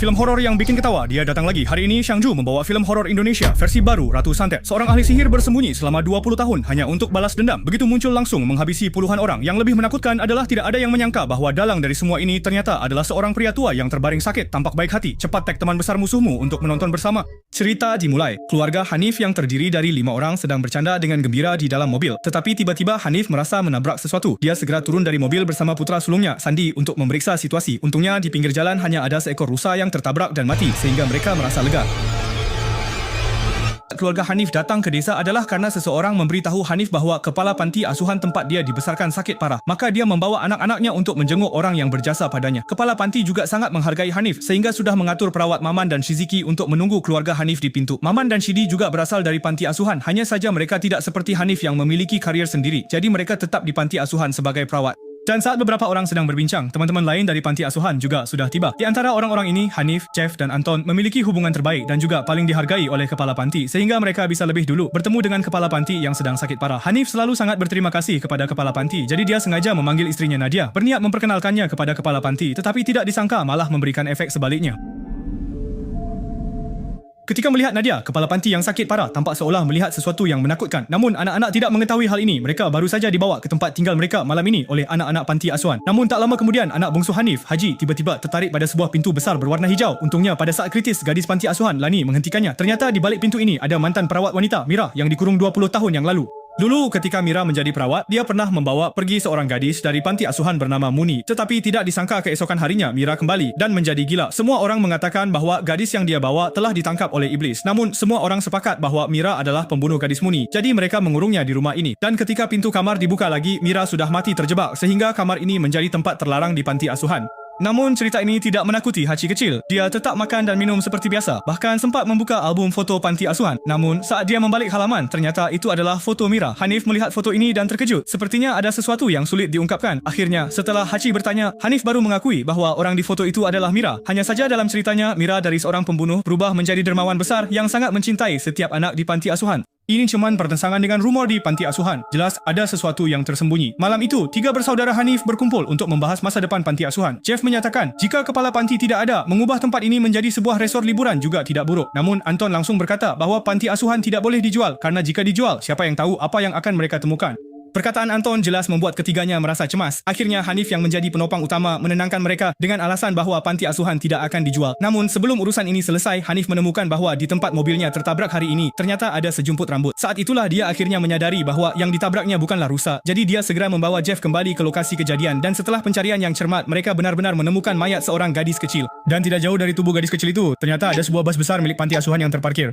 filem horor yang bikin ketawa, dia datang lagi. Hari ini Shang Ju membawa filem horor Indonesia versi baru Ratu Santet. Seorang ahli sihir bersembunyi selama 20 tahun hanya untuk balas dendam. Begitu muncul langsung menghabisi puluhan orang. Yang lebih menakutkan adalah tidak ada yang menyangka bahwa dalang dari semua ini ternyata adalah seorang pria tua yang terbaring sakit, tampak baik hati. Cepat tag teman besar musuhmu untuk menonton bersama. Cerita dimulai. Keluarga Hanif yang terdiri dari 5 orang sedang bercanda dengan gembira di dalam mobil. Tetapi tiba-tiba Hanif merasa menabrak sesuatu. Dia segera turun dari mobil bersama putra sulungnya, Sandi, untuk memeriksa situasi. Untungnya di pinggir jalan hanya ada seekor rusa yang tertabrak dan mati, sehingga mereka merasa lega. Keluarga Hanif datang ke desa adalah karena seseorang memberitahu Hanif bahwa kepala panti asuhan tempat dia dibesarkan sakit parah. Maka dia membawa anak-anaknya untuk menjenguk orang yang berjasa padanya. Kepala panti juga sangat menghargai Hanif sehingga sudah mengatur perawat Maman dan Shiziki untuk menunggu keluarga Hanif di pintu. Maman dan Shidi juga berasal dari panti asuhan, hanya saja mereka tidak seperti Hanif yang memiliki karier sendiri. Jadi mereka tetap di panti asuhan sebagai perawat. Dan saat beberapa orang sedang berbincang, teman-teman lain dari panti asuhan juga sudah tiba. Di antara orang-orang ini, Hanif, Jeff, dan Anton memiliki hubungan terbaik dan juga paling dihargai oleh kepala panti, sehingga mereka bisa lebih dulu bertemu dengan kepala panti yang sedang sakit parah. Hanif selalu sangat berterima kasih kepada kepala panti, jadi dia sengaja memanggil istrinya Nadia, berniat memperkenalkannya kepada kepala panti, tetapi tidak disangka malah memberikan efek sebaliknya. Ketika melihat Nadia, kepala panti yang sakit parah tampak seolah melihat sesuatu yang menakutkan. Namun anak-anak tidak mengetahui hal ini. Mereka baru saja dibawa ke tempat tinggal mereka malam ini oleh anak-anak panti asuhan. Namun tak lama kemudian, anak bungsu Hanif, Haji, tiba-tiba tertarik pada sebuah pintu besar berwarna hijau. Untungnya pada saat kritis, gadis panti asuhan Lani menghentikannya. Ternyata di balik pintu ini ada mantan perawat wanita, Mira, yang dikurung 20 tahun yang lalu. Dulu ketika Mira menjadi perawat, dia pernah membawa pergi seorang gadis dari panti asuhan bernama Muni. Tetapi tidak disangka keesokan harinya Mira kembali dan menjadi gila. Semua orang mengatakan bahwa gadis yang dia bawa telah ditangkap oleh iblis. Namun semua orang sepakat bahwa Mira adalah pembunuh gadis Muni. Jadi mereka mengurungnya di rumah ini. Dan ketika pintu kamar dibuka lagi, Mira sudah mati terjebak sehingga kamar ini menjadi tempat terlarang di panti asuhan. Namun cerita ini tidak menakuti Haji kecil. Dia tetap makan dan minum seperti biasa. Bahkan sempat membuka album foto panti asuhan. Namun saat dia membalik halaman, ternyata itu adalah foto Mira. Hanif melihat foto ini dan terkejut. Sepertinya ada sesuatu yang sulit diungkapkan. Akhirnya, setelah Haji bertanya, Hanif baru mengakui bahwa orang di foto itu adalah Mira. Hanya saja dalam ceritanya, Mira dari seorang pembunuh berubah menjadi dermawan besar yang sangat mencintai setiap anak di panti asuhan. Ini cuman pertentangan dengan rumor di panti asuhan. Jelas ada sesuatu yang tersembunyi. Malam itu, 3 bersaudara Hanif berkumpul untuk membahas masa depan panti asuhan. Jeff menyatakan, jika kepala panti tidak ada, mengubah tempat ini menjadi sebuah resort liburan juga tidak buruk. Namun, Anton langsung berkata bahwa panti asuhan tidak boleh dijual karena jika dijual, siapa yang tahu apa yang akan mereka temukan. Perkataan Anton jelas membuat ketiganya merasa cemas. Akhirnya Hanif yang menjadi penopang utama menenangkan mereka dengan alasan bahwa panti asuhan tidak akan dijual. Namun sebelum urusan ini selesai, Hanif menemukan bahwa di tempat mobilnya tertabrak hari ini, ternyata ada sejumput rambut. Saat itulah dia akhirnya menyadari bahwa yang ditabraknya bukanlah rusa. Jadi dia segera membawa Jeff kembali ke lokasi kejadian dan setelah pencarian yang cermat, mereka benar-benar menemukan mayat seorang gadis kecil. Dan tidak jauh dari tubuh gadis kecil itu, ternyata ada sebuah bas besar milik panti asuhan yang terparkir.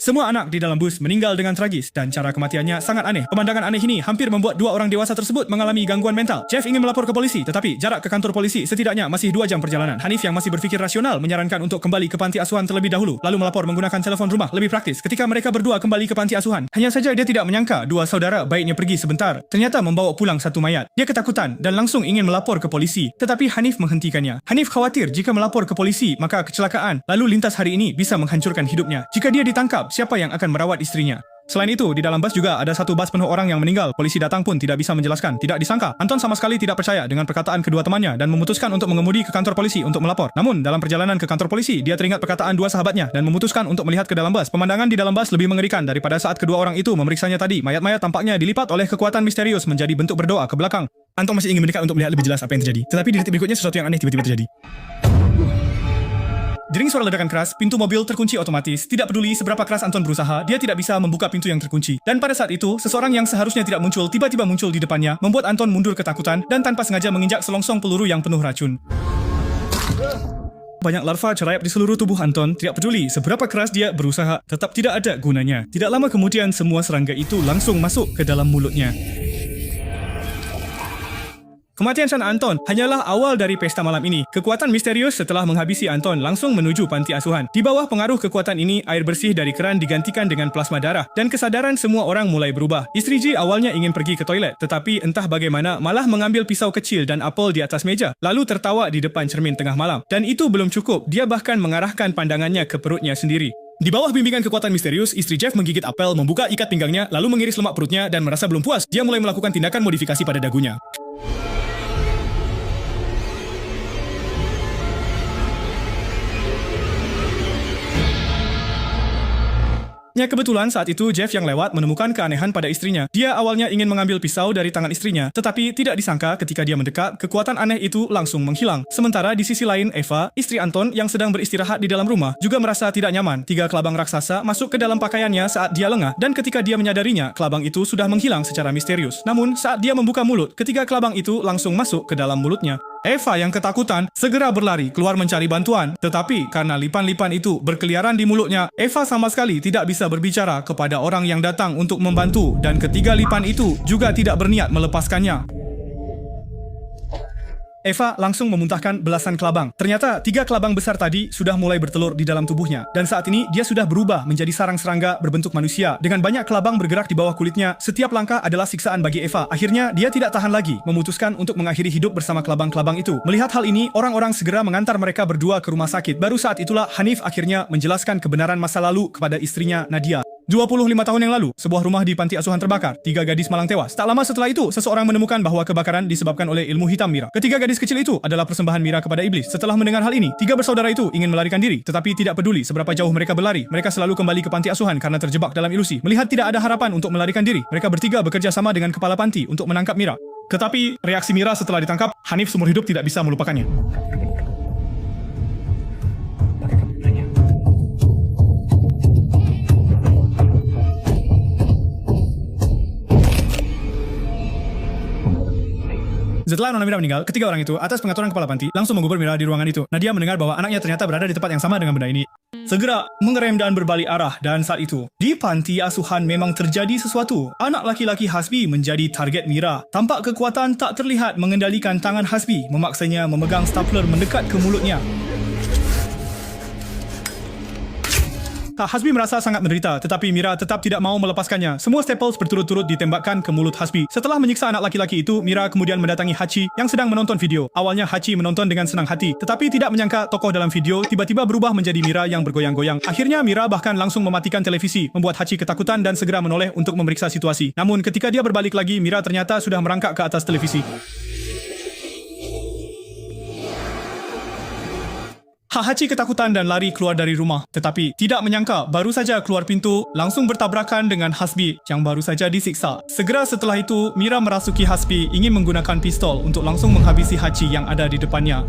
Semua anak di dalam bus meninggal dengan tragis dan cara kematiannya sangat aneh. Pemandangan aneh ini hampir membuat 2 orang dewasa tersebut mengalami gangguan mental. Jeff ingin melapor ke polisi, tetapi jarak ke kantor polisi setidaknya masih 2 jam perjalanan. Hanif yang masih berfikir rasional menyarankan untuk kembali ke panti asuhan terlebih dahulu, lalu melapor menggunakan telepon rumah lebih praktis. Ketika mereka berdua kembali ke panti asuhan, hanya saja dia tidak menyangka 2 saudara baiknya pergi sebentar, ternyata membawa pulang 1 mayat. Dia ketakutan dan langsung ingin melapor ke polisi, tetapi Hanif menghentikannya. Hanif khawatir jika melapor ke polisi, maka kecelakaan lalu lintas hari ini bisa menghancurkan hidupnya. Jika dia ditangkap, siapa yang akan merawat istrinya? Selain itu, di dalam bas juga ada 1 bas penuh orang yang meninggal. Polisi datang pun tidak bisa menjelaskan. Tidak disangka, Anton sama sekali tidak percaya dengan perkataan kedua temannya dan memutuskan untuk mengemudi ke kantor polisi untuk melapor. Namun, dalam perjalanan ke kantor polisi, dia teringat perkataan 2 sahabatnya dan memutuskan untuk melihat ke dalam bas. Pemandangan di dalam bas lebih mengerikan daripada saat kedua orang itu memeriksanya tadi. Mayat-mayat tampaknya dilipat oleh kekuatan misterius menjadi bentuk berdoa ke belakang. Anton masih ingin mendekat untuk melihat lebih jelas apa yang terjadi. Tetapi di detik berikutnya sesuatu yang aneh tiba-tiba terjadi. Dering suara ledakan keras, pintu mobil terkunci otomatis. Tidak peduli seberapa keras Anton berusaha, dia tidak bisa membuka pintu yang terkunci. Dan pada saat itu, seseorang yang seharusnya tidak muncul tiba-tiba muncul di depannya, membuat Anton mundur ketakutan dan tanpa sengaja menginjak selongsong peluru yang penuh racun. Banyak larva cerayap di seluruh tubuh Anton. Tidak peduli seberapa keras dia berusaha, tetap tidak ada gunanya. Tidak lama kemudian, semua serangga itu langsung masuk ke dalam mulutnya. Kematian sang Anton hanyalah awal dari pesta malam ini. Kekuatan misterius setelah menghabisi Anton langsung menuju panti asuhan. Di bawah pengaruh kekuatan ini, air bersih dari keran digantikan dengan plasma darah dan kesadaran semua orang mulai berubah. Istri Ji awalnya ingin pergi ke toilet, tetapi entah bagaimana malah mengambil pisau kecil dan apel di atas meja, lalu tertawa di depan cermin tengah malam. Dan itu belum cukup, dia bahkan mengarahkan pandangannya ke perutnya sendiri. Di bawah bimbingan kekuatan misterius, istri Jeff menggigit apel, membuka ikat pinggangnya, lalu mengiris lemak perutnya dan merasa belum puas, dia mulai melakukan tindakan modifikasi pada dagunya. Ya, kebetulan saat itu Jeff yang lewat menemukan keanehan pada istrinya. Dia awalnya ingin mengambil pisau dari tangan istrinya, tetapi tidak disangka ketika dia mendekat, kekuatan aneh itu langsung menghilang. Sementara di sisi lain, Eva, istri Anton yang sedang beristirahat di dalam rumah, juga merasa tidak nyaman. 3 kelabang raksasa masuk ke dalam pakaiannya saat dia lengah, dan ketika dia menyadarinya, kelabang itu sudah menghilang secara misterius. Namun, saat dia membuka mulut, ketiga kelabang itu langsung masuk ke dalam mulutnya. Eva yang ketakutan segera berlari keluar mencari bantuan, tetapi karena lipan-lipan itu berkeliaran di mulutnya, Eva sama sekali tidak bisa berbicara kepada orang yang datang untuk membantu, dan ketiga lipan itu juga tidak berniat melepaskannya. Eva langsung memuntahkan belasan kelabang. Ternyata 3 kelabang besar tadi sudah mulai bertelur di dalam tubuhnya. Dan saat ini dia sudah berubah menjadi sarang serangga berbentuk manusia. Dengan banyak kelabang bergerak di bawah kulitnya, setiap langkah adalah siksaan bagi Eva. Akhirnya dia tidak tahan lagi, memutuskan untuk mengakhiri hidup bersama kelabang-kelabang itu. Melihat hal ini, orang-orang segera mengantar mereka berdua ke rumah sakit. Baru saat itulah Hanif akhirnya menjelaskan kebenaran masa lalu kepada istrinya Nadia. 25 tahun yang lalu, sebuah rumah di panti asuhan terbakar. 3 gadis malang tewas. Tak lama setelah itu, seseorang menemukan bahwa kebakaran disebabkan oleh ilmu hitam Mira. Ketiga gadis kecil itu adalah persembahan Mira kepada iblis. Setelah mendengar hal ini, 3 bersaudara itu ingin melarikan diri, tetapi tidak peduli seberapa jauh mereka berlari. Mereka selalu kembali ke panti asuhan karena terjebak dalam ilusi. Melihat tidak ada harapan untuk melarikan diri, mereka bertiga bekerja sama dengan kepala panti untuk menangkap Mira. Tetapi reaksi Mira setelah ditangkap, Hanif seumur hidup tidak bisa melupakannya. Setelah Nona Mira meninggal, ketiga orang itu, atas pengaturan kepala panti, langsung mengubur Mira di ruangan itu. Nadia mendengar bahwa anaknya ternyata berada di tempat yang sama dengan benda ini. Segera mengerem dan berbalik arah, dan saat itu, di panti asuhan memang terjadi sesuatu. Anak laki-laki Hasbi menjadi target Mira. Tampak kekuatan tak terlihat mengendalikan tangan Hasbi, memaksanya memegang stapler mendekat ke mulutnya. Hasbi merasa sangat menderita, tetapi Mira tetap tidak mau melepaskannya. Semua staples berturut-turut ditembakkan ke mulut Hasbi. Setelah menyiksa anak laki-laki itu, Mira kemudian mendatangi Hachi yang sedang menonton video. Awalnya Hachi menonton dengan senang hati, tetapi tidak menyangka tokoh dalam video tiba-tiba berubah menjadi Mira yang bergoyang-goyang. Akhirnya Mira bahkan langsung mematikan televisi, membuat Hachi ketakutan dan segera menoleh untuk memeriksa situasi. Namun ketika dia berbalik lagi, Mira ternyata sudah merangkak ke atas televisi. Hachi ketakutan dan lari keluar dari rumah. Tetapi tidak menyangka, baru saja keluar pintu, langsung bertabrakan dengan Hasbi yang baru saja disiksa. Segera setelah itu, Mira merasuki Hasbi ingin menggunakan pistol untuk langsung menghabisi Hachi yang ada di depannya.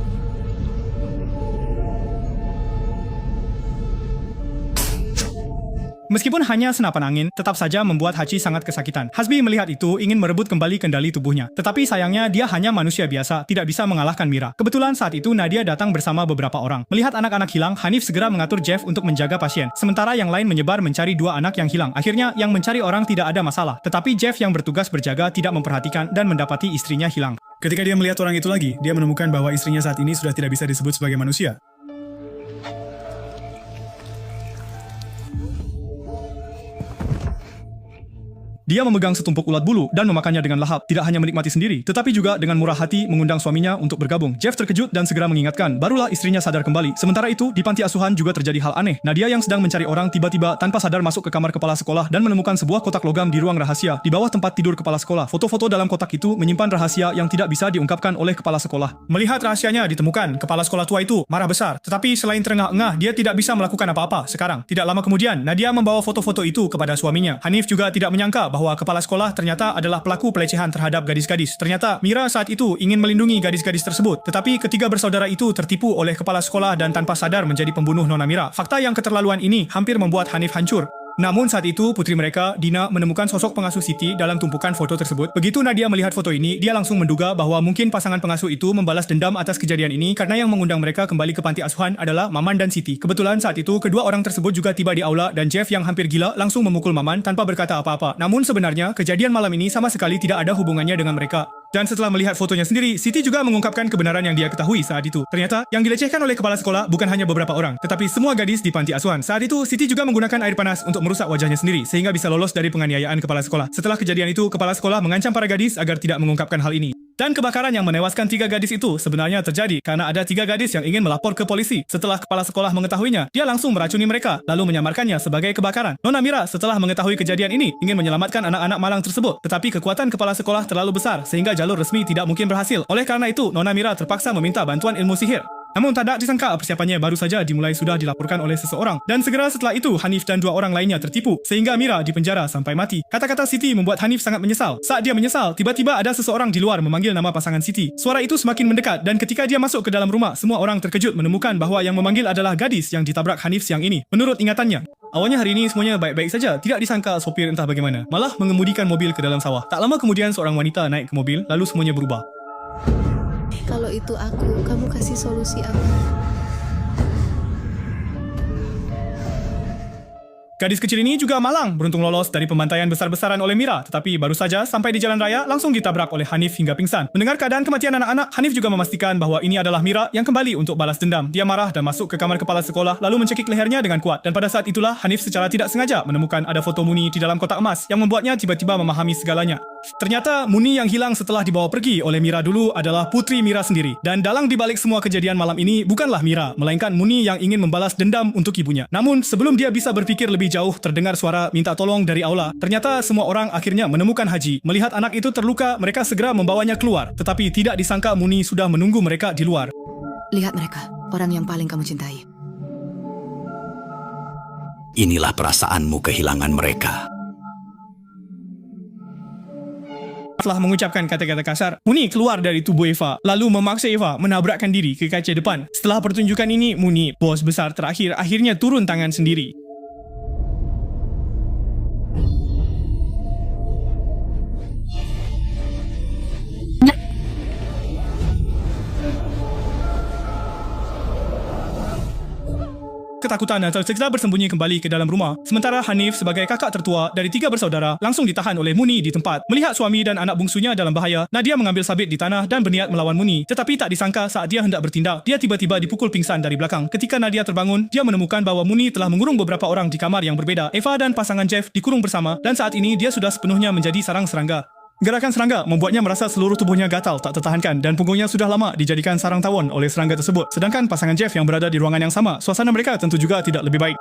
Meskipun hanya senapan angin, tetap saja membuat Hachi sangat kesakitan. Hasbi melihat itu ingin merebut kembali kendali tubuhnya. Tetapi sayangnya dia hanya manusia biasa, tidak bisa mengalahkan Mira. Kebetulan saat itu Nadia datang bersama beberapa orang. Melihat anak-anak hilang, Hanif segera mengatur Jeff untuk menjaga pasien. Sementara yang lain menyebar mencari 2 anak yang hilang. Akhirnya yang mencari orang tidak ada masalah. Tetapi Jeff yang bertugas berjaga tidak memperhatikan dan mendapati istrinya hilang. Ketika dia melihat orang itu lagi, dia menemukan bahwa istrinya saat ini sudah tidak bisa disebut sebagai manusia. Dia memegang setumpuk ulat bulu dan memakannya dengan lahap. Tidak hanya menikmati sendiri, tetapi juga dengan murah hati mengundang suaminya untuk bergabung. Jeff terkejut dan segera mengingatkan, barulah istrinya sadar kembali. Sementara itu, di panti asuhan juga terjadi hal aneh. Nadia yang sedang mencari orang tiba-tiba tanpa sadar masuk ke kamar kepala sekolah dan menemukan sebuah kotak logam di ruang rahasia. Di bawah tempat tidur kepala sekolah, foto-foto dalam kotak itu menyimpan rahasia yang tidak bisa diungkapkan oleh kepala sekolah. Melihat rahasianya ditemukan, kepala sekolah tua itu marah besar. Tetapi selain terengah-engah, dia tidak bisa melakukan apa-apa sekarang. Tidak lama kemudian, Nadia membawa foto-foto itu kepada suaminya. Hanif juga tidak menyangka bahwa kepala sekolah ternyata adalah pelaku pelecehan terhadap gadis-gadis. Ternyata Mira saat itu ingin melindungi gadis-gadis tersebut, tetapi ketiga bersaudara itu tertipu oleh kepala sekolah dan tanpa sadar menjadi pembunuh Nona Mira. Fakta yang keterlaluan ini hampir membuat Hanif hancur. Namun saat itu, putri mereka, Dina, menemukan sosok pengasuh Siti dalam tumpukan foto tersebut. Begitu Nadia melihat foto ini, dia langsung menduga bahwa mungkin pasangan pengasuh itu membalas dendam atas kejadian ini karena yang mengundang mereka kembali ke panti asuhan adalah Maman dan Siti. Kebetulan saat itu, kedua orang tersebut juga tiba di aula dan Jeff yang hampir gila langsung memukul Maman tanpa berkata apa-apa. Namun sebenarnya, kejadian malam ini sama sekali tidak ada hubungannya dengan mereka. Dan setelah melihat fotonya sendiri, Siti juga mengungkapkan kebenaran yang dia ketahui saat itu. Ternyata, yang dilecehkan oleh kepala sekolah bukan hanya beberapa orang, tetapi semua gadis di panti asuhan. Saat itu, Siti juga menggunakan air panas untuk merusak wajahnya sendiri, sehingga bisa lolos dari penganiayaan kepala sekolah. Setelah kejadian itu, kepala sekolah mengancam para gadis agar tidak mengungkapkan hal ini. Dan kebakaran yang menewaskan 3 gadis itu sebenarnya terjadi kerana ada 3 gadis yang ingin melapor ke polisi. Setelah kepala sekolah mengetahuinya, dia langsung meracuni mereka lalu menyamarkannya sebagai kebakaran. Nona Mira setelah mengetahui kejadian ini ingin menyelamatkan anak-anak malang tersebut, tetapi kekuatan kepala sekolah terlalu besar sehingga jalur resmi tidak mungkin berhasil. Oleh kerana itu, Nona Mira terpaksa meminta bantuan ilmu sihir. Namun tak disangka persiapannya baru saja dimulai sudah dilaporkan oleh seseorang. Dan segera setelah itu, Hanif dan 2 orang lainnya tertipu sehingga Mira dipenjara sampai mati. Kata-kata Siti membuat Hanif sangat menyesal. Saat dia menyesal, tiba-tiba ada seseorang di luar memanggil nama pasangan Siti. Suara itu semakin mendekat dan ketika dia masuk ke dalam rumah, semua orang terkejut menemukan bahawa yang memanggil adalah gadis yang ditabrak Hanif siang ini. Menurut ingatannya, awalnya hari ini semuanya baik-baik saja, tidak disangka sopir entah bagaimana malah mengemudikan mobil ke dalam sawah. Tak lama kemudian seorang wanita naik ke mobil lalu semuanya berubah. Kalau itu aku, kamu kasih solusi apa? Gadis kecil ini juga malang beruntung lolos dari pembantaian besar-besaran oleh Mira, tetapi baru saja sampai di jalan raya langsung ditabrak oleh Hanif hingga pingsan. Mendengar keadaan kematian anak-anak, Hanif juga memastikan bahawa ini adalah Mira yang kembali untuk balas dendam. Dia marah dan masuk ke kamar kepala sekolah lalu mencekik lehernya dengan kuat dan pada saat itulah Hanif secara tidak sengaja menemukan ada foto Muni di dalam kotak emas yang membuatnya tiba-tiba memahami segalanya. Ternyata Muni yang hilang setelah dibawa pergi oleh Mira dulu adalah putri Mira sendiri. Dan dalang dibalik semua kejadian malam ini bukanlah Mira, melainkan Muni yang ingin membalas dendam untuk ibunya. Namun sebelum dia bisa berfikir lebih jauh, terdengar suara minta tolong dari aula. Ternyata semua orang akhirnya menemukan Haji. Melihat anak itu terluka, mereka segera membawanya keluar. Tetapi tidak disangka Muni sudah menunggu mereka di luar. Lihat mereka, orang yang paling kamu cintai. Inilah perasaanmu kehilangan mereka. Setelah mengucapkan kata-kata kasar, Muni keluar dari tubuh Eva lalu memaksa Eva menabrakkan diri ke kaca depan. Setelah pertunjukan ini, Muni, bos besar terakhir, akhirnya turun tangan sendiri. Ketakutan dan terseksa bersembunyi kembali ke dalam rumah. Sementara Hanif sebagai kakak tertua dari 3 bersaudara langsung ditahan oleh Muni di tempat. Melihat suami dan anak bungsunya dalam bahaya, Nadia mengambil sabit di tanah dan berniat melawan Muni. Tetapi tak disangka saat dia hendak bertindak, dia tiba-tiba dipukul pingsan dari belakang. Ketika Nadia terbangun, dia menemukan bahawa Muni telah mengurung beberapa orang di kamar yang berbeza. Eva dan pasangan Jeff dikurung bersama dan saat ini dia sudah sepenuhnya menjadi sarang serangga. Gerakan serangga membuatnya merasa seluruh tubuhnya gatal tak tertahankan dan punggungnya sudah lama dijadikan sarang tawon oleh serangga tersebut. Sedangkan pasangan Jeff yang berada di ruangan yang sama, suasana mereka tentu juga tidak lebih baik.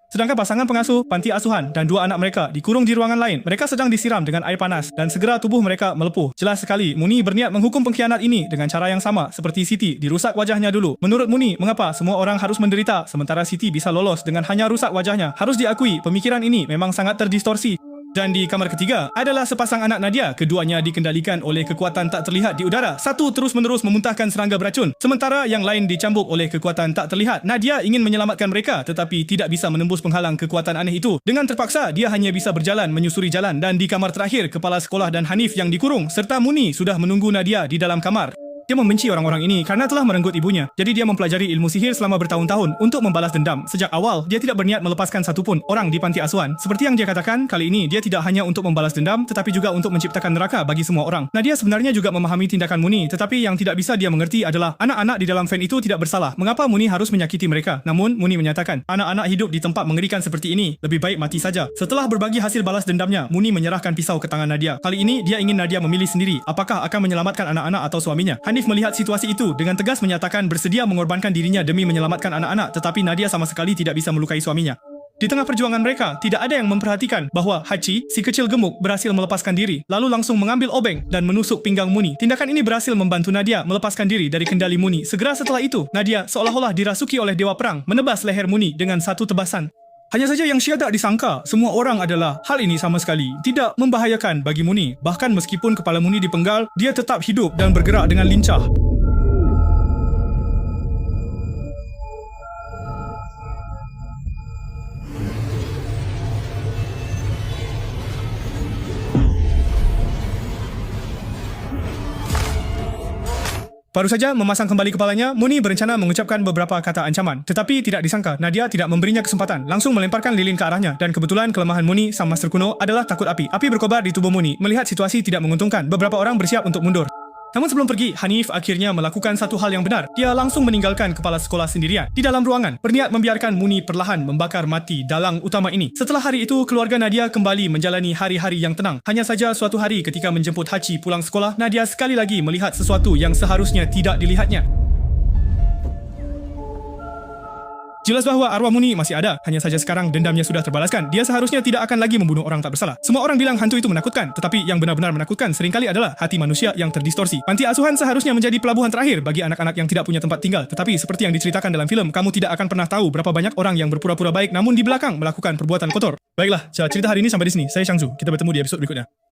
Sedangkan pasangan pengasuh panti asuhan dan 2 anak mereka dikurung di ruangan lain. Mereka sedang disiram dengan air panas dan segera tubuh mereka melepuh. Jelas sekali Muni berniat menghukum pengkhianat ini dengan cara yang sama seperti Siti dirusak wajahnya dulu. Menurut Muni, mengapa semua orang harus menderita sementara Siti bisa lolos dengan hanya rusak wajahnya? Harus diakui, pemikiran ini memang sangat terdistorsi. Dan di kamar ketiga adalah sepasang anak Nadia. Keduanya dikendalikan oleh kekuatan tak terlihat di udara. Satu terus-menerus memuntahkan serangga beracun, sementara yang lain dicambuk oleh kekuatan tak terlihat. Nadia ingin menyelamatkan mereka tetapi tidak bisa menembus penghalang kekuatan aneh itu. Dengan terpaksa, dia hanya bisa berjalan menyusuri jalan dan di kamar terakhir, kepala sekolah dan Hanif yang dikurung serta Muni sudah menunggu Nadia di dalam kamar. Dia membenci orang-orang ini karena telah merenggut ibunya. Jadi dia mempelajari ilmu sihir selama bertahun-tahun untuk membalas dendam. Sejak awal, dia tidak berniat melepaskan satupun orang di panti asuhan. Seperti yang dia katakan, kali ini dia tidak hanya untuk membalas dendam tetapi juga untuk menciptakan neraka bagi semua orang. Nadia sebenarnya juga memahami tindakan Muni, tetapi yang tidak bisa dia mengerti adalah anak-anak di dalam van itu tidak bersalah. Mengapa Muni harus menyakiti mereka? Namun Muni menyatakan, anak-anak hidup di tempat mengerikan seperti ini, lebih baik mati saja. Setelah berbagi hasil balas dendamnya, Muni menyerahkan pisau ke tangan Nadia. Kali ini dia ingin Nadia memilih sendiri apakah akan menyelamatkan anak-anak atau suaminya. Hanif melihat situasi itu dengan tegas menyatakan bersedia mengorbankan dirinya demi menyelamatkan anak-anak, tetapi Nadia sama sekali tidak bisa melukai suaminya. Di tengah perjuangan mereka, tidak ada yang memperhatikan bahawa Haji, si kecil gemuk, berhasil melepaskan diri, lalu langsung mengambil obeng dan menusuk pinggang Muni. Tindakan ini berhasil membantu Nadia melepaskan diri dari kendali Muni. Segera setelah itu, Nadia seolah-olah dirasuki oleh Dewa Perang, menebas leher Muni dengan satu tebasan. Hanya saja yang syiada disangka semua orang adalah hal ini sama sekali tidak membahayakan bagi Muni. Bahkan meskipun kepala Muni dipenggal, dia tetap hidup dan bergerak dengan lincah. Baru saja memasang kembali kepalanya, Muni berencana mengucapkan beberapa kata ancaman. Tetapi tidak disangka, Nadia tidak memberinya kesempatan. Langsung melemparkan lilin ke arahnya. Dan kebetulan kelemahan Muni sang master kuno adalah takut api. Api berkobar di tubuh Muni. Melihat situasi tidak menguntungkan, beberapa orang bersiap untuk mundur. Namun sebelum pergi, Hanif akhirnya melakukan satu hal yang benar. Dia langsung meninggalkan kepala sekolah sendirian di dalam ruangan, berniat membiarkan Muni perlahan membakar mati dalang utama ini. Setelah hari itu, keluarga Nadia kembali menjalani hari-hari yang tenang. Hanya saja suatu hari ketika menjemput Haji pulang sekolah, Nadia sekali lagi melihat sesuatu yang seharusnya tidak dilihatnya. Jelas bahawa arwah Muni masih ada, hanya saja sekarang dendamnya sudah terbalaskan. Dia seharusnya tidak akan lagi membunuh orang tak bersalah. Semua orang bilang hantu itu menakutkan, tetapi yang benar-benar menakutkan seringkali adalah hati manusia yang terdistorsi. Panti asuhan seharusnya menjadi pelabuhan terakhir bagi anak-anak yang tidak punya tempat tinggal. Tetapi seperti yang diceritakan dalam filem, kamu tidak akan pernah tahu berapa banyak orang yang berpura-pura baik namun di belakang melakukan perbuatan kotor. Baiklah, cerita hari ini sampai di sini. Saya Syangzu. Kita bertemu di episod berikutnya.